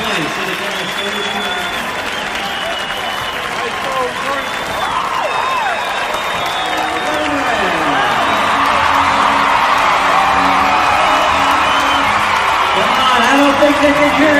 Come on, I don't think they can hear